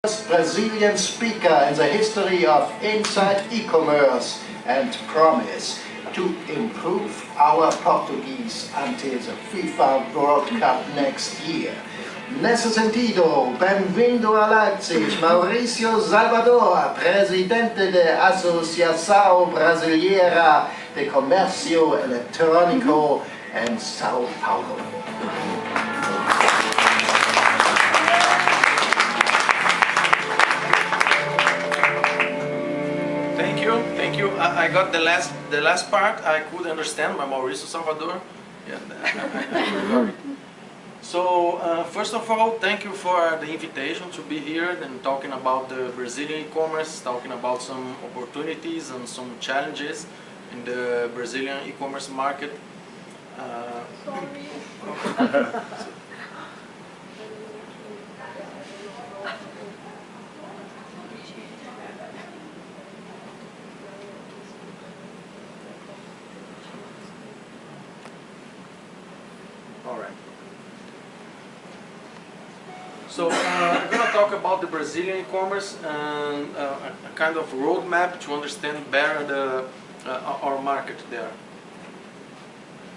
First Brazilian speaker in the history of Insight Ecommerce and promise to improve our Portuguese until the FIFA World Cup next year. Nesse sentido, bem-vindo a Leipzig, Mauricio Salvador, presidente da Associação Brasileira de Comércio Eletrônico em São Paulo. Thank you. I got the last part. I could understand by Mauricio Salvador. Yeah. So first of all, thank you for the invitation to be here and talking about the Brazilian e-commerce, talking about some opportunities and some challenges in the Brazilian e-commerce market. So I'm going to talk about the Brazilian e-commerce and a kind of roadmap to understand better our market there.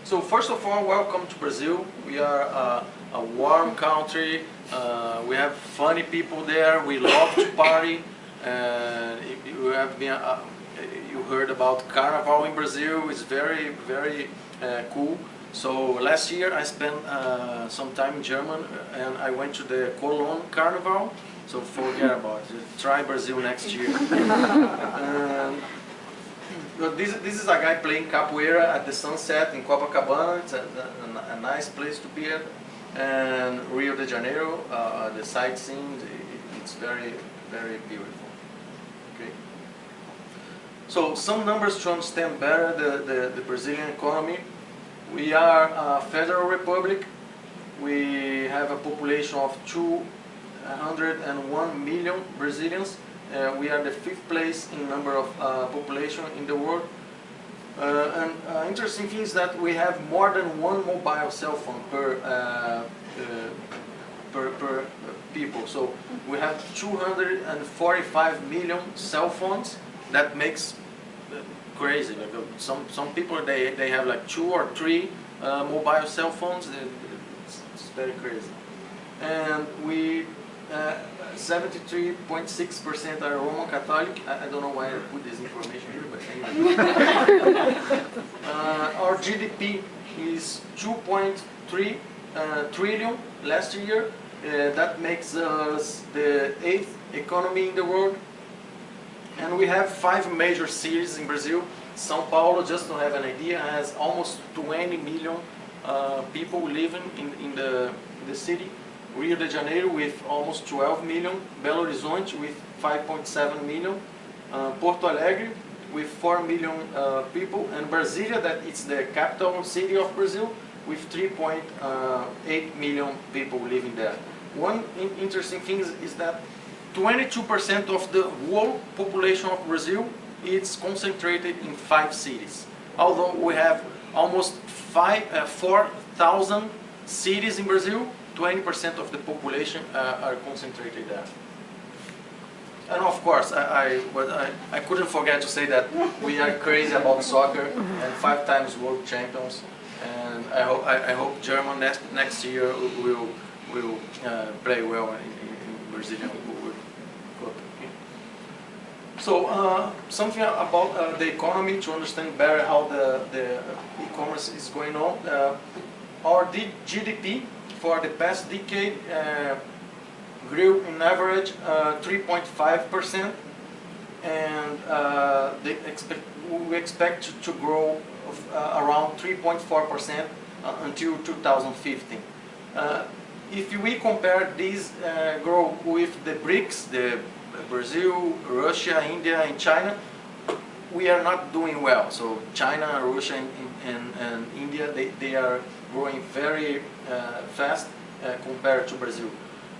So first of all, welcome to Brazil. We are a warm country. We have funny people there. We love to party. You heard about Carnival in Brazil. It's very cool. So last year I spent some time in Germany and I went to the Cologne Carnival. So forget about it. Try Brazil next year. This is a guy playing capoeira at the sunset in Copacabana. It's a nice place to be at. And Rio de Janeiro, the sightseeing, it's very beautiful. Okay. So some numbers to understand better the Brazilian economy. We are a federal republic. We have a population of 201 million Brazilians. We are the 5th place in number of population in the world. And interesting thing is that we have more than one mobile cell phone per people. So we have 245 million cell phones. That makes crazy. Like some people they have like 2 or 3 mobile cell phones. It's very crazy. And we 73.6% are Roman Catholic. I don't know why I put this information here, but anyway. Our GDP is 2.3 trillion last year. That makes us the 8th economy in the world. And we have 5 major cities in Brazil. São Paulo, just to have an idea, has almost 20 million people living in the city. Rio de Janeiro with almost 12 million. Belo Horizonte with 5.7 million. Porto Alegre with 4 million people. And Brasilia, that it's the capital city of Brazil, with 3.8 million people living there. One interesting thing is that 22% of the whole population of Brazil is concentrated in 5 cities. Although we have almost 4,000 cities in Brazil, 20% of the population are concentrated there. And of course, I couldn't forget to say that we are crazy about soccer and 5 times world champions. And I hope Germany next year will play well in Brazilian Cup. So something about the economy to understand better how the e-commerce is going on. Our GDP for the past decade grew in average 3.5%, and we expect to grow around 3.4% until 2015. If we compare this growth with the BRICS, the Brazil, Russia, India, and China, we are not doing well. So China, Russia, and India, they are growing very fast compared to Brazil.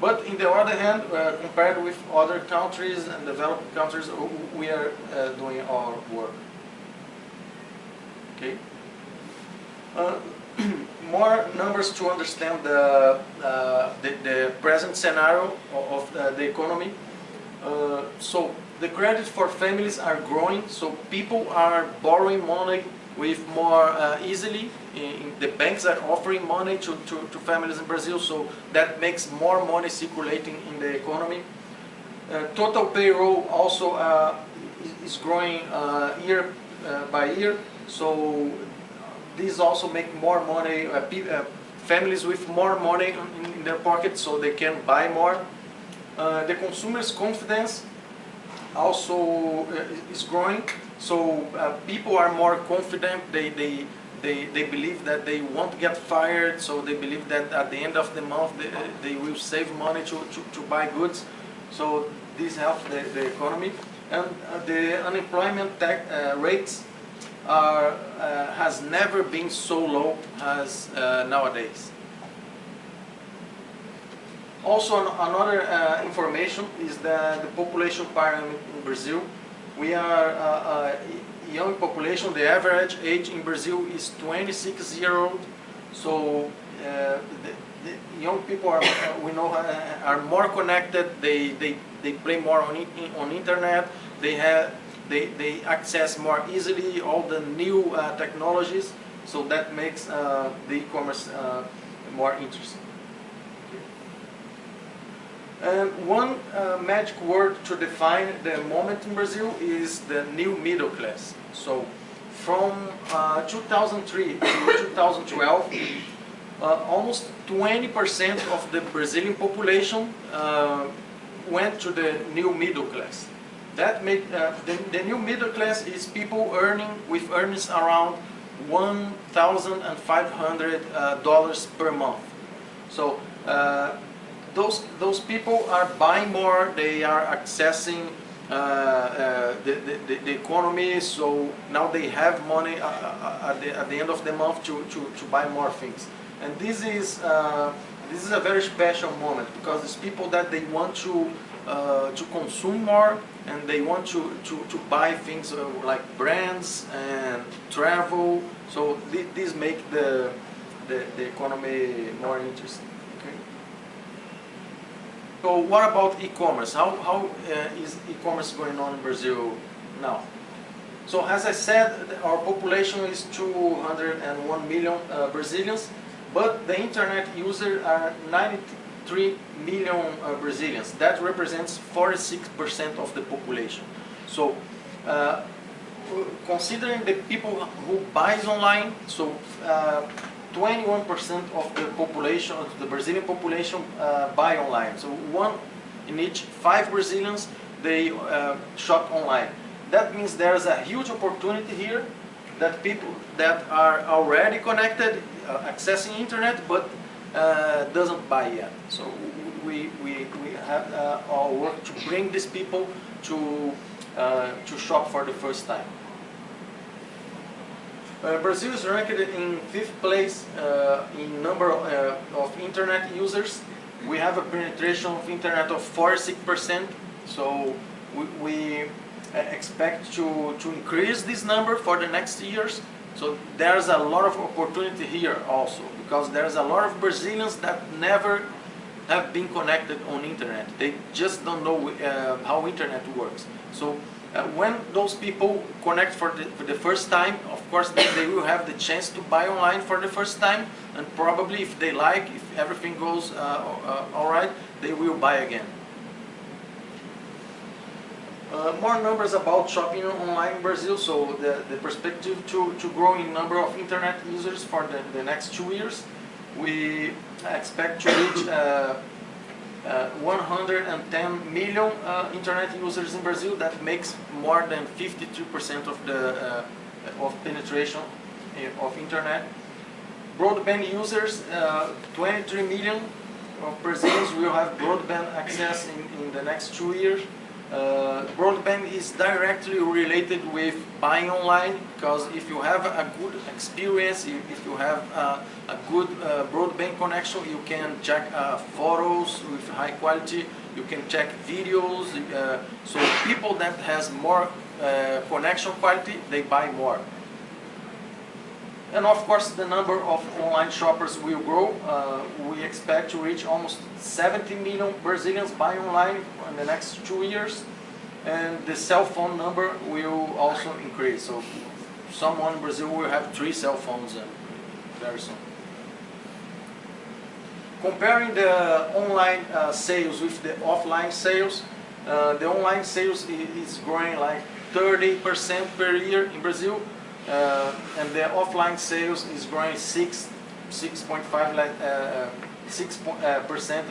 But in the other hand, compared with other countries and developed countries, we are doing our work. Okay. More numbers to understand the present scenario of the economy. So the credit for families are growing, so people are borrowing money with more easily. The banks are offering money to families in Brazil, so that makes more money circulating in the economy. Total payroll also is growing year by year, so these also make more money, families with more money in their pockets, so they can buy more. The consumer's confidence also is growing, so people are more confident, they believe that they won't get fired, so they believe that at the end of the month they will save money to buy goods, so this helps the economy. And the unemployment rates has never been so low as nowadays. Also, another information is that the population pyramid in Brazil. We are a young population. The average age in Brazil is 26 years old. So the young people are, we know, are more connected. They play more on internet. They access more easily all the new technologies. So that makes the e-commerce more interesting. And one magic word to define the moment in Brazil is the new middle class. So from 2003 to 2012, almost 20% of the Brazilian population went to the new middle class. That made the new middle class is people earning with earnings around $1,500 per month. So those people are buying more, they are accessing the economy, so now they have money at the end of the month to buy more things. And this is a very special moment, because it's people that they want to consume more, and they want to buy things like brands and travel, so this make the economy more interesting. So what about e-commerce? How is e-commerce going on in Brazil now? So as I said, our population is 201 million Brazilians, but the internet users are 93 million Brazilians. That represents 46% of the population. So considering the people who buys online, so 21% of the population, of the Brazilian population, buy online. So 1 in each 5 Brazilians, they shop online. That means there's a huge opportunity here that people that are already connected, accessing internet, but doesn't buy yet. So we have our work to bring these people to shop for the first time. Brazil is ranked in 5th place in number of internet users. We have a penetration of internet of 46%, so we expect to increase this number for the next years. So there's a lot of opportunity here also, because there's a lot of Brazilians that never have been connected on internet. They just don't know how internet works. So when those people connect for the first time, of course they will have the chance to buy online for the first time, and probably if they like, if everything goes all right, they will buy again. More numbers about shopping online in Brazil. So the perspective to grow in number of internet users for the next 2 years, we expect to reach 110 million internet users in Brazil. That makes more than 53% of the penetration of internet. Broadband users, 23 million of Brazilians will have broadband access in the next 2 years. Broadband is directly related with buying online, because if you have a good experience, if you have a good broadband connection, you can check photos with high quality, you can check videos, so people that has more connection quality, they buy more. And of course, the number of online shoppers will grow. We expect to reach almost 70 million Brazilians buying online in the next 2 years. And the cell phone number will also increase. So someone in Brazil will have 3 cell phones very soon. Comparing the online sales with the offline sales, the online sales is growing like 30% per year in Brazil, and the offline sales is growing 6%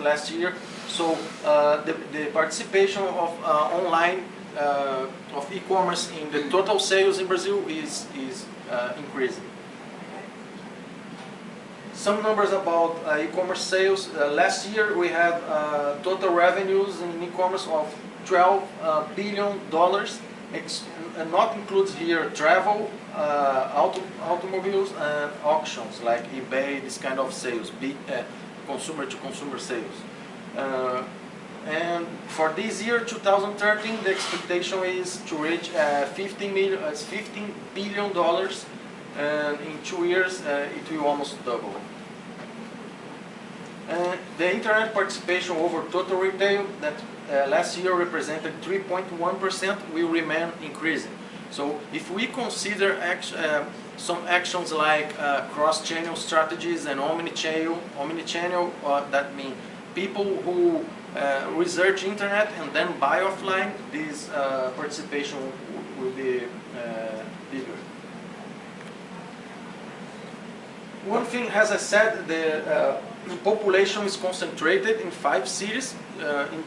last year. So the participation of online of e-commerce in the total sales in Brazil is increasing. Some numbers about e-commerce sales. Last year we had total revenues in e-commerce of $12 billion. Not includes here travel, automobiles, and auctions like eBay, this kind of sales, consumer-to-consumer sales. And for this year, 2013, the expectation is to reach $15 billion, and in 2 years it will almost double. The internet participation over total retail that last year represented 3.1% will remain increasing. So if we consider some actions like cross-channel strategies and omni-channel, that means people who research internet and then buy offline, this participation will be bigger. One thing, as I said, the population is concentrated in 5 cities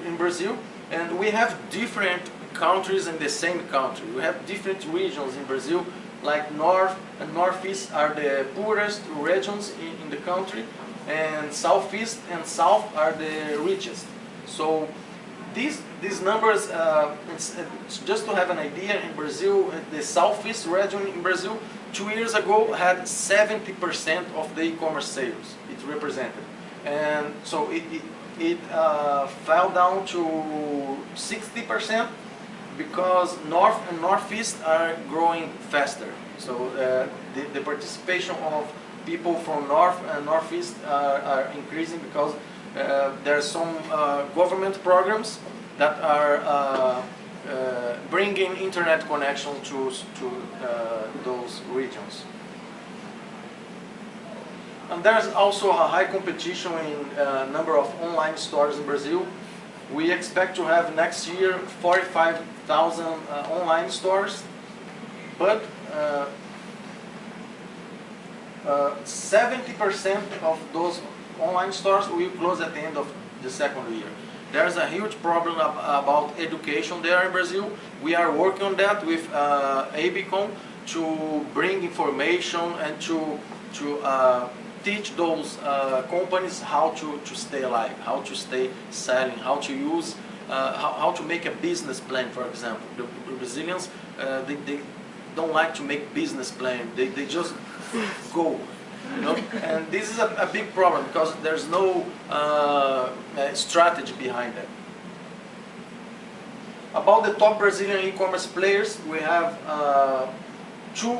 in Brazil, and we have different countries in the same country. We have different regions in Brazil, like North and Northeast are the poorest regions in the country, and Southeast and South are the richest. So these numbers, it's just to have an idea, in Brazil, the Southeast region in Brazil 2 years ago had 70% of the e-commerce sales it represented, and so it fell down to 60% because North and Northeast are growing faster. So the participation of people from North and Northeast are increasing because there are some government programs that are bringing internet connection to those regions. And there's also a high competition in number of online stores in Brazil. We expect to have next year 45,000 online stores, but 70% of those online stores will close at the end of the second year. There's a huge problem about education there in Brazil. We are working on that with ABComm to bring information and to teach those companies how to stay alive, how to stay selling, how to use, how to make a business plan, for example. The Brazilians, they don't like to make business plan. They just go. You know? And this is a big problem because there's no strategy behind that. About the top Brazilian e-commerce players, we have two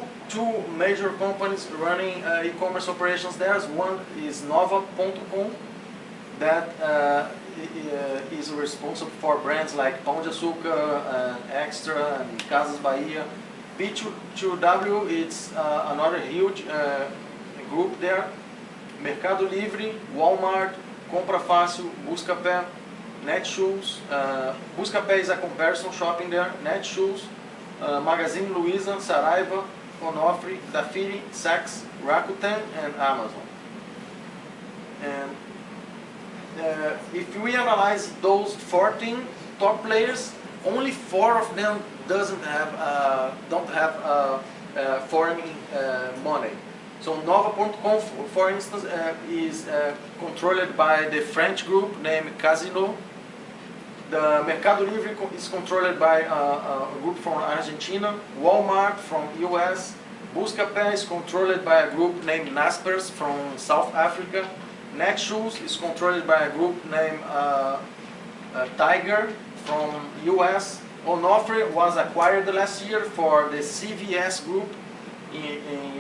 major companies running e-commerce operations there. One is Nova.com, that is responsible for brands like Pão de Açúcar, and Extra, and Casas Bahia. B2W, it's another huge group there. Mercado Livre, Walmart, Compra Fácil, Buscapé, Netshoes. Buscapé is a comparison shopping there. Netshoes, Magazine Luiza, Saraiva, Onofre, Dafiri, Saks, Rakuten, and Amazon. And if we analyze those 14 top players, only 4 of them don't have foreign money. So Nova.com, for instance, is controlled by the French group named Casino. The Mercado Livre is controlled by a group from Argentina. Walmart from US. Buscapé is controlled by a group named Naspers from South Africa. Netshoes is controlled by a group named Tiger from US. Onofre was acquired last year for the CVS group in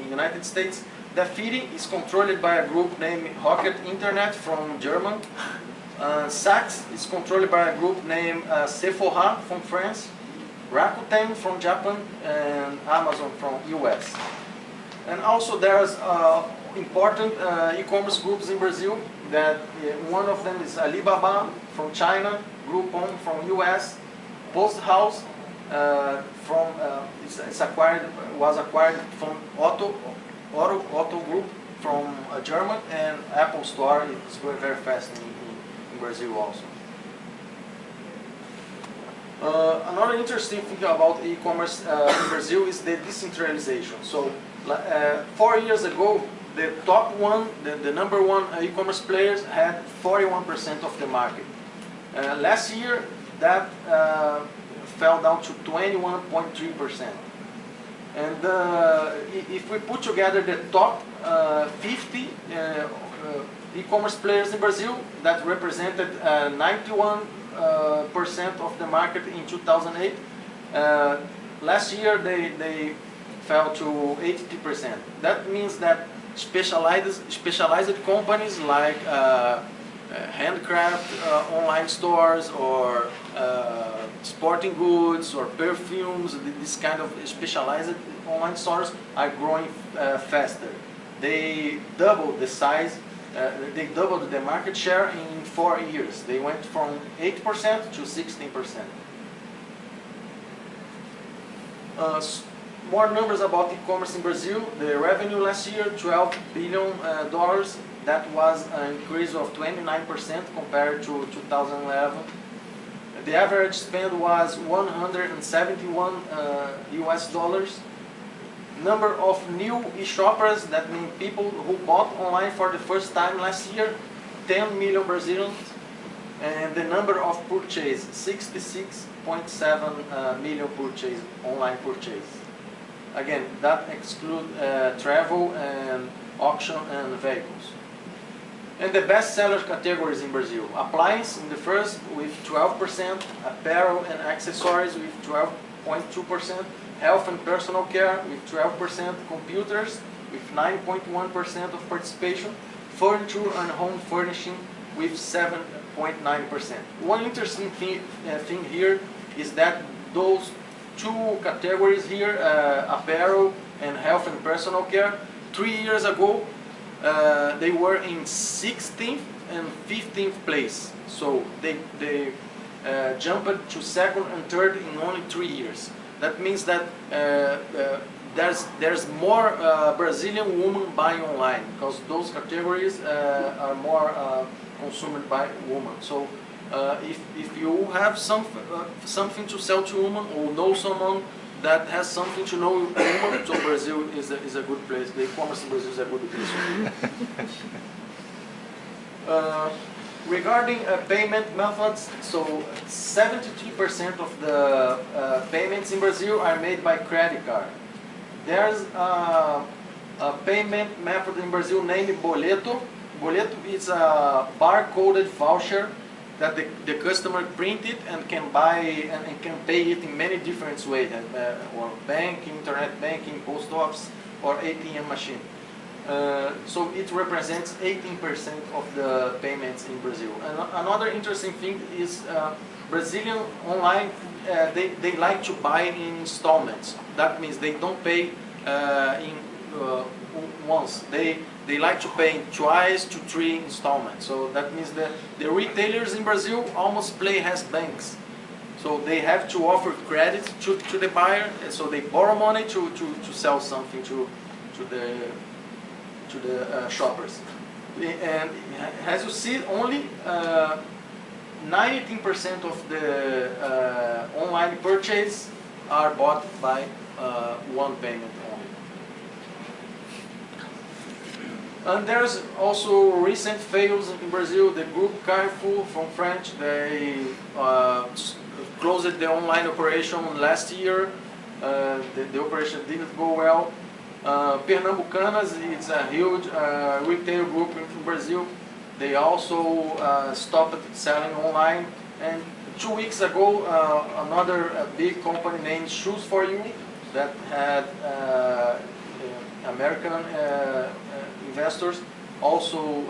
United States. Dafiti is controlled by a group named Rocket Internet from German. Saks is controlled by a group named Sephora from France. Rakuten from Japan, and Amazon from US. And also there's important e-commerce groups in Brazil. That one of them is Alibaba from China, Groupon from US, Post House was acquired from Otto Group from German, and Apple Store is growing very fast in Brazil also. Another interesting thing about e-commerce in Brazil is the decentralization. So 4 years ago, the top one, the number one e-commerce players had 41% of the market. Last year, that fell down to 21.3%. And if we put together the top 50 e-commerce players in Brazil, that represented 91% of the market in 2008. Last year they fell to 80%. That means that specialized companies like handcraft online stores or sporting goods or perfumes, this kind of specialized online stores are growing faster. They doubled the size. They doubled the market share in 4 years. They went from 8% to 16%. More numbers about e-commerce in Brazil. The revenue last year, $12 billion. That was an increase of 29% compared to 2011. The average spend was $171 US. Number of new e-shoppers, that means people who bought online for the first time last year, 10 million Brazilians. And the number of purchase, 66.7 million purchase, online purchase. Again, that excludes travel and auction and vehicles. And the best seller categories in Brazil: appliance in the first with 12%, apparel and accessories with 12.2%, health and personal care with 12%, computers with 9.1% of participation, furniture and home furnishing with 7.9%. One interesting thing here is that those two categories here, apparel and health and personal care, 3 years ago they were in 16th and 15th place. So they jumped to second and third in only 3 years. That means that there's more Brazilian women buying online, because those categories are more consumed by women. So if you have something to sell to women, or know someone that has something to know women, so Brazil is a good place. The e-commerce in Brazil is a good place. Regarding payment methods, so 73% of the payments in Brazil are made by credit card. There's a payment method in Brazil named boleto. Boleto is a bar-coded voucher that the customer print it and can buy and can pay it in many different ways, or banking, internet banking, post office, or ATM machine. So it represents 18% of the payments in Brazil. And another interesting thing is Brazilian online, they like to buy in installments. That means they don't pay once. They like to pay in twice to 3 installments. So that means that the retailers in Brazil almost play as banks. So they have to offer credit to the buyer, and so they borrow money to sell something to the shoppers. And as you see, only 19% of the online purchase are bought by one payment only. And there's also recent fails in Brazil. The group Carrefour from France, they closed the online operation last year. The operation didn't go well. Pernambucanas is a huge retail group in Brazil. They also stopped selling online. And 2 weeks ago, another big company named Shoes for You, that had American investors also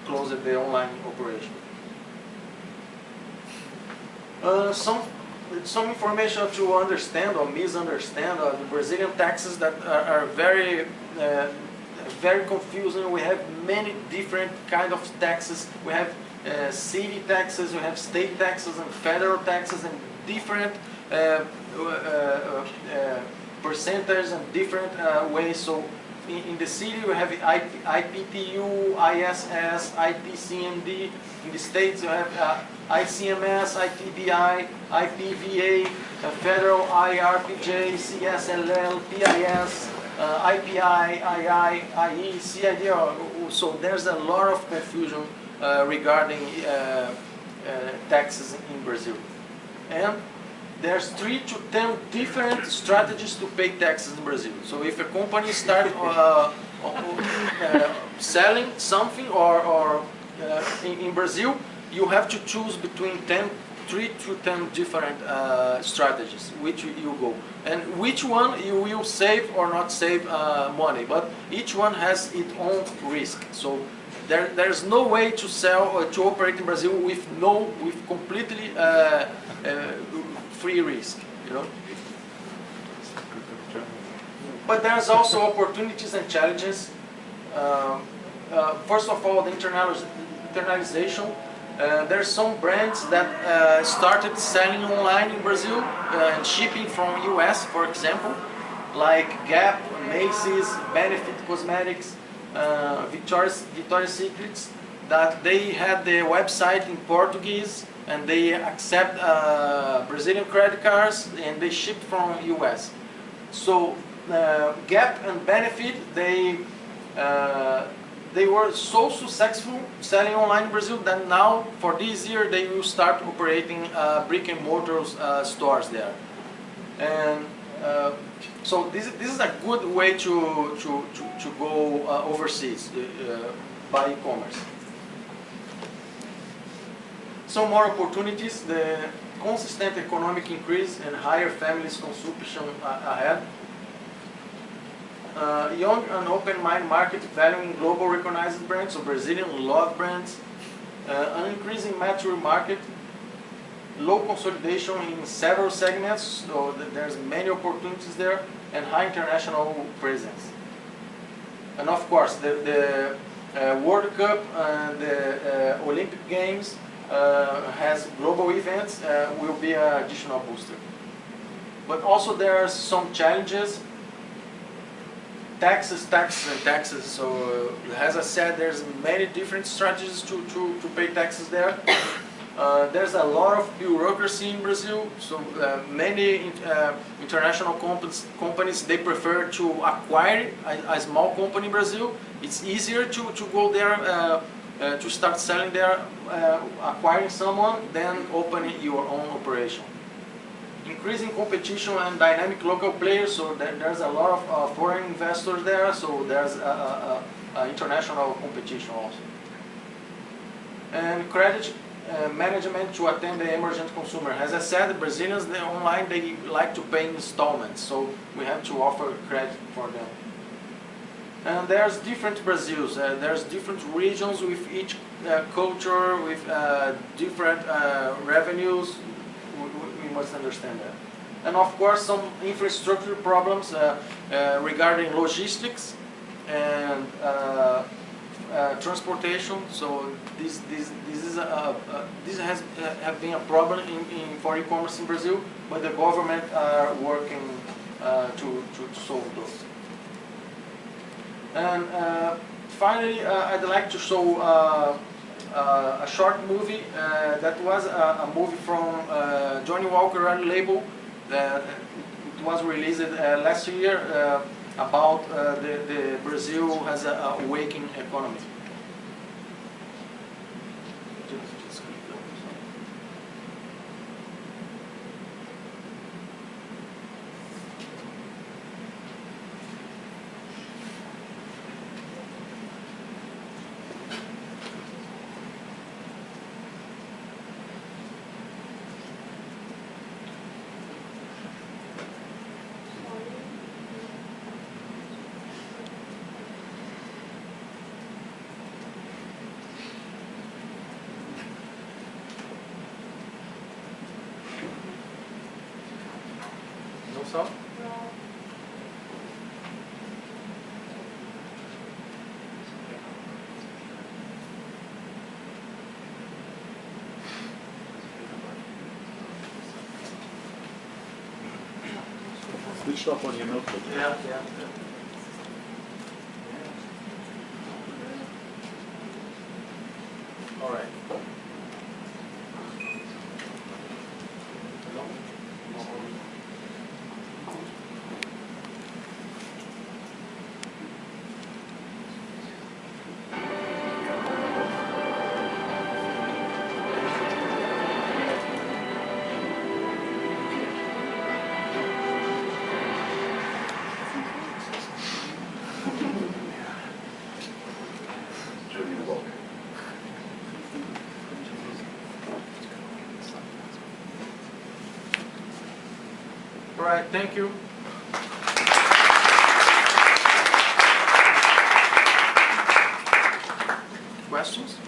closed the online operation. Some information to understand or misunderstand the Brazilian taxes that are very very confusing. We have many different kind of taxes. We have city taxes, we have state taxes and federal taxes, and different percentages and different ways. So in the city we have IPTU, ISS, IPCMD. In the states you have ICMS, ITBI, IPVA, federal IRPJ, CSLL, PIS, IPI, II, IE, CID. So there's a lot of confusion regarding taxes in Brazil. And there's 3 to 10 different strategies to pay taxes in Brazil. So if a company starts selling something or in Brazil, you have to choose between 3 to 10 different strategies, which you go. And which one you will save or not save money, but each one has its own risk. So there's no way to sell or to operate in Brazil with completely free risk, you know. But there's also opportunities and challenges. First of all, the internalization. There's some brands that started selling online in Brazil and shipping from US, for example, like Gap, Macy's, Benefit Cosmetics, Victoria's Secrets, that they had their website in Portuguese and they accept Brazilian credit cards and they ship from US. So Gap and Benefit, they were so successful selling online in Brazil that now, for this year, they will start operating brick and mortar stores there. And so this is a good way to go overseas by e-commerce. Some more opportunities: the consistent economic increase and higher families consumption ahead. Young and open mind market valuing global recognized brands, so Brazilian love brands. An increasing mature market, low consolidation in several segments, so there's many opportunities there, and high international presence. And of course, the World Cup and the Olympic Games has global events, will be an additional booster. But also there are some challenges. Taxes. So as I said, there's many different strategies to pay taxes there. There's a lot of bureaucracy in Brazil. So many international companies, they prefer to acquire a small company in Brazil. It's easier to go there to start selling there, acquiring someone, than opening your own operation. Increasing competition and dynamic local players, so there's a lot of foreign investors there, so there's international competition also. And credit management to attend the emergent consumer. As I said, the Brazilians, online, they like to pay in installments, so we have to offer credit for them. And there's different Brazils, there's different regions with each culture, with different revenues. We must understand that. And of course, some infrastructure problems regarding logistics and transportation. So this has been a problem for e-commerce in Brazil, but the government are working to solve those. And finally, I'd like to show a short movie that was a movie from Johnny Walker label. It was released last year about the Brazil has a waking economy. some? Switched off on your notebook. Yeah. All right. All right, thank you. Questions?